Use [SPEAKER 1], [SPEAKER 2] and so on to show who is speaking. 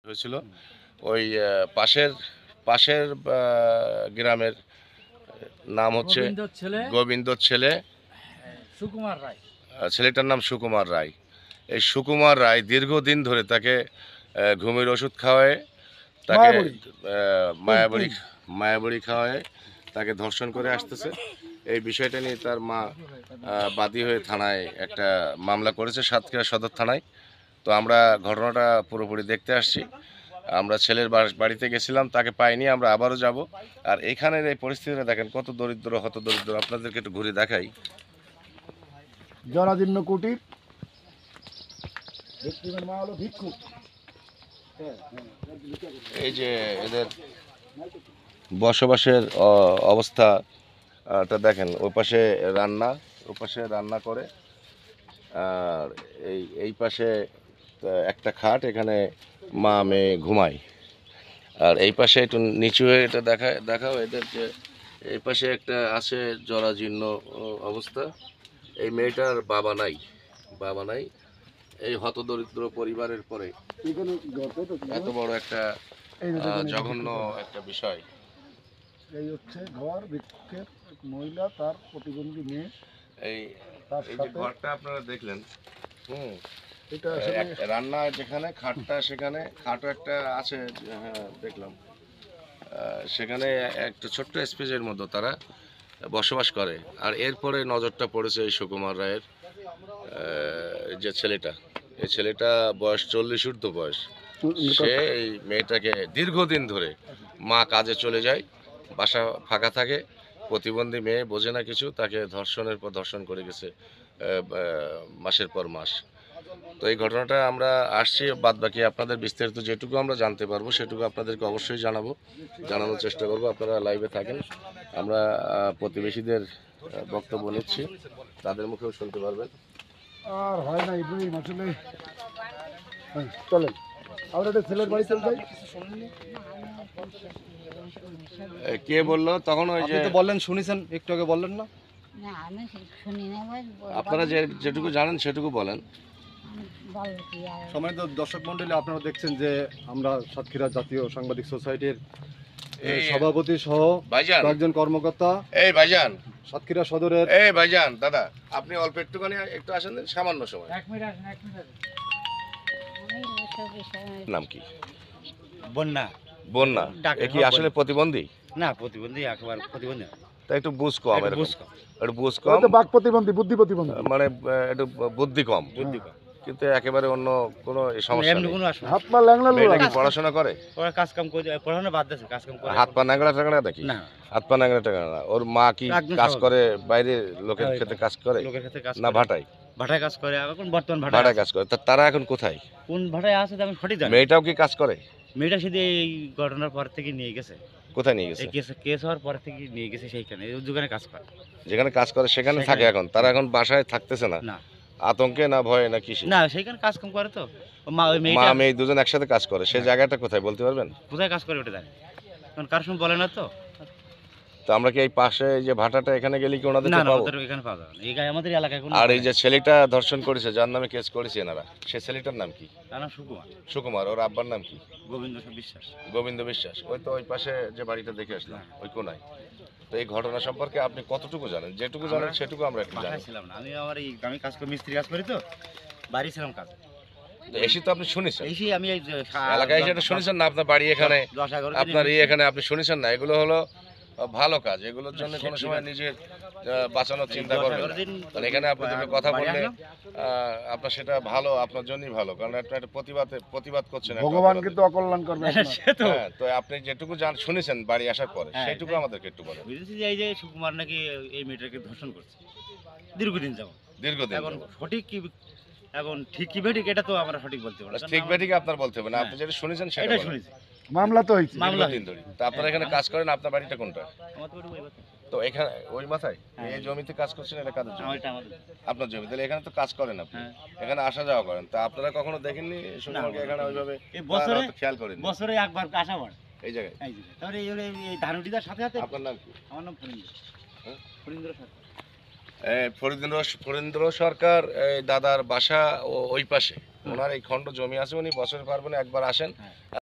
[SPEAKER 1] হয়েছিল ওই পাশের পাশের গ্রামের নাম হচ্ছে গোবিন্দর ছেলে
[SPEAKER 2] সুকুমার রায়।
[SPEAKER 1] ছেলেটার নাম সুকুমার রায়। এই সুকুমার রায় দীর্ঘদিন ধরে তাকে ঘুমের ওষুধ খাওয়ায়, তাকে মায়াবড়ি মায়াবড়ি খাওয়ায়, তাকে ধর্ষণ করে আসতেছে। এই বিষয়টা নিয়ে তার মা বাদী হয়ে থানায় একটা মামলা করেছে, সাতক্ষীরা সদর থানায়। তো আমরা ঘটনাটা পুরোপুরি দেখতে আসছি। আমরা ছেলের বাড়িতে গেছিলাম, তাকে পাইনি, আমরা আবারও যাব। আর এখানের এই পরিস্থিতিটা দেখেন, কত দরিদ্র হত দরিদ্র, আপনাদেরকে একটু ঘুরে দেখাই।
[SPEAKER 3] জরাজীর্ণ কুটির, মা হলো ভিক্ষুক।
[SPEAKER 1] এই যে এদের বসবাসের অবস্থাটা দেখেন, ওই পাশে রান্না করে, আর এই পাশে একটা খাট, এখানে মা মেয়ে ঘুমায়। আর এই পাশে একটু নিচু হয়ে এটা দেখাও এদের, যে এই পাশে একটা আছে জরাজীর্ণ অবস্থা। এই মেয়েটার বাবা নাই। এই হতদরিদ্র পরিবারের পরে এত বড় একটা জঘন্য একটা বিষয়।
[SPEAKER 3] এই হচ্ছে ঘর, ভিক্ষুকের মহিলা, তার প্রতিবন্ধী মেয়ে।
[SPEAKER 1] এই যে ঘরটা আপনারা দেখলেন,
[SPEAKER 3] এটা
[SPEAKER 1] রান্না যেখানে, খাটটা সেখানে, খাটও একটা আছে, হ্যাঁ দেখলাম। সেখানে একটা ছোট্ট স্পেসের মধ্যে তারা বসবাস করে। আর এরপরে নজরটা পড়েছে এই সুকুমার রায়ের যে এই ছেলেটা বয়স 40 ঊর্ধ্ব বয়স। সে এই মেয়েটাকে দীর্ঘদিন ধরে, মা কাজে চলে যায়, বাসা ফাঁকা থাকে, প্রতিবন্ধী মেয়ে, বোঝে না কিছু, তাকে ধর্ষণের পর ধর্ষণ করে গেছে মাসের পর মাস। তো এই ঘটনাটা আমরা আসছি, বাদ বাকি আপনাদের বিস্তারিত যেটুকু আমরা জানতে পারবো সেটুকু আপনাদেরকে অবশ্যই জানানোর চেষ্টা করব। আপনারা লাইভে থাকেন, আমরা প্রতিবেশীদের বক্তব্য নিচ্ছি, তাদের মুখেও শুনতে পারবেন।
[SPEAKER 3] আর হয় না ইব্রাহিম, আসলে চলেন আমরা একটা ছেলের বাড়ি চলে যাই।
[SPEAKER 1] কে বললো তখন? ওই যে
[SPEAKER 4] বললেন, শুনেছেন, একটু আগে বললেন না?
[SPEAKER 1] আপনারা যেটুকু জানেন সেটুকু বলেন।
[SPEAKER 4] সম্মানিত দর্শক মন্ডলী, আপনারা দেখছেন যে আমরা সাতক্ষীরা জাতীয় সাংবাদিক সোসাইটির সভাপতি সহ কয়েকজন কর্মকর্তা,
[SPEAKER 1] এই ভাইজান
[SPEAKER 4] সাতক্ষীরা সদরের,
[SPEAKER 1] এই ভাইজান দাদা, আপনি অল্প একটুখানি একটু আসেন, সামান্য সময়। নাম কি?
[SPEAKER 2] বন্যা।
[SPEAKER 1] এ কি আসলে প্রতিবন্ধী?
[SPEAKER 2] না, প্রতিবন্ধী, একবার প্রতিবন্ধী।
[SPEAKER 1] তা একটু বুঝ কম, একটু বুঝ কম,
[SPEAKER 3] বাক প্রতিবন্ধী, বুদ্ধি প্রতিবন্ধী,
[SPEAKER 1] মানে একটু বুদ্ধি কম, কিন্তু একেবারে অন্য কোনো সমস্যা নেই।
[SPEAKER 3] হাত পা ল্যাংলা।
[SPEAKER 1] মেয়েটা কি পড়াশোনা করে?
[SPEAKER 2] ওরা কাজ কাম করে, পড়াশোনা বাদ দিয়েছে, কাজ কাম করে।
[SPEAKER 1] হাত পা ন্যাংলা টাংলা দেখি?
[SPEAKER 2] না,
[SPEAKER 1] হাত পা ন্যাংলা টাংলা না। ওর মা কি কাজ করে? বাইরে লোকের ক্ষেত্রে কাজ করে না ভাটায়?
[SPEAKER 2] ভাটায় কাজ করে, এখন বর্তমান
[SPEAKER 1] ভাটায় কাজ করে। তারা এখন কোথায়?
[SPEAKER 2] কোন ভাটায় আছে আমি সঠিক জানি।
[SPEAKER 1] মেয়েটাও কি কাজ করে?
[SPEAKER 2] মেয়েটা শুধু এই ঘটনার পর থেকে নিয়ে গেছে।
[SPEAKER 1] কোথায় নিয়ে গেছে?
[SPEAKER 2] কেস হওয়ার পর থেকে নিয়ে গেছে সেইখানে, যেখানে কাজ করে।
[SPEAKER 1] যেখানে কাজ করে সেখানে থাকে এখন? তারা এখন বাসায় থাকতেছে না?
[SPEAKER 2] না।
[SPEAKER 1] আতঙ্কে না ভয়ে না কিসে?
[SPEAKER 2] না, সেইখানে কাজ কাম করে তো।
[SPEAKER 1] মা মেয়ে দুজন একসাথে কাজ করে, সেই জায়গাটা কোথায় বলতে পারবেন?
[SPEAKER 2] কোথায় কাজ করে ওটা জানি, কারণ কার সময় বলে না তো।
[SPEAKER 1] তো আমরা কি এই পাশে যে ভাটাটা, এখানে গেলে কি ওনাদের পাবো?
[SPEAKER 2] এখানে পাওয়া যাবে না, এই গায়ে আমাদের এলাকায় কোনো।
[SPEAKER 1] আর এই যে ছেলেটা ধর্ষণ করেছে, যার নামে কেস করেছে এনারা, সে ছেলেটার নাম কি?
[SPEAKER 2] তার নাম সুকুমার।
[SPEAKER 1] সুকুমার। ওর আব্বার নাম কি?
[SPEAKER 2] গোবিন্দ বিশ্বাস।
[SPEAKER 1] ওই তো ওই পাশে যে বাড়িটা দেখে আসলাম, ওই কোনায়। তো এই ঘটনা সম্পর্কে আপনি কতটুকু জানেন? যেটুকু জানেন সেটুকু আমরা একটু জানি।
[SPEAKER 2] ছিলাম না আমি, আমার এই আমি কাজ করি, মিস্ত্রি কাজ করি, তো বাড়ি ছিলাম কাজ।
[SPEAKER 1] এসে তো আপনি শুনেছেন,
[SPEAKER 2] আমি এই
[SPEAKER 1] এলাকায় সেটা শুনেছেন না? আপনার বাড়ি এখানে, আপনার এখানে, আপনি শুনেছেন না? এগুলো হলো ভালো কাজ, এগুলোর জন্য কোনো সময় নিজের বাঁচানোর চিন্তা করবেন না। কারণ এখানে আপনি দুটো কথা বললে আপনার সেটা ভালো, আপনার জন্যই ভালো, কারণ একটা প্রতিবাদ করছেন।
[SPEAKER 3] ভগবান কিন্তু অকল্যাণ করবে।
[SPEAKER 1] হ্যাঁ, তো আপনি যেটুকু শুনেছেন বাড়ি আসার পরে, সেইটুকু আমাদেরকে একটু বলেন।
[SPEAKER 2] বুঝেছি যে এই যে সুকুমার নাকি এই মেয়েটাকে ধর্ষণ করছে দীর্ঘদিন যাবত। এখন সঠিক কি, এখন ঠিক কি বেঠিক, এটা তো আমরা সঠিক বলতে পারবো না।
[SPEAKER 1] ঠিক বেঠিক আপনার বলতে হবে না, আপনি যেটা শুনেছেন সেটা শুনেছি।
[SPEAKER 3] মামলা তো হয়েছে,
[SPEAKER 1] মামলা দিন ধরে। তো আপনারা এখানে কাজ করেন, আপনার বাড়িটা কোনটা? তো এখানে ওই মাথায় এই জমিতে কাজ করছেন, এটা কাদের জমি? আপনার জমি। তাহলে এখানে তো কাজ করেন আপনি, এখানে আসা যাওয়া করেন। তা আপনারা কখনো দেখেননি সুকুমারকে এখানে ওইভাবে? খেয়াল করেন
[SPEAKER 2] বছরে একবার আসা পড়ে
[SPEAKER 1] এই জায়গায়।
[SPEAKER 2] তারপরে এই ধানুটিদার সাথে সাথে।
[SPEAKER 1] আপনার নাম কি?
[SPEAKER 2] আমার নাম ফরিন্দ্র। ফরিন্দ্র সাথে।
[SPEAKER 1] ফরিন্দ্র সরকার দাদার বাসা ওই পাশে, ওনার এই খণ্ড জমি আছে, উনি বছরে পারবেন একবার আসেন।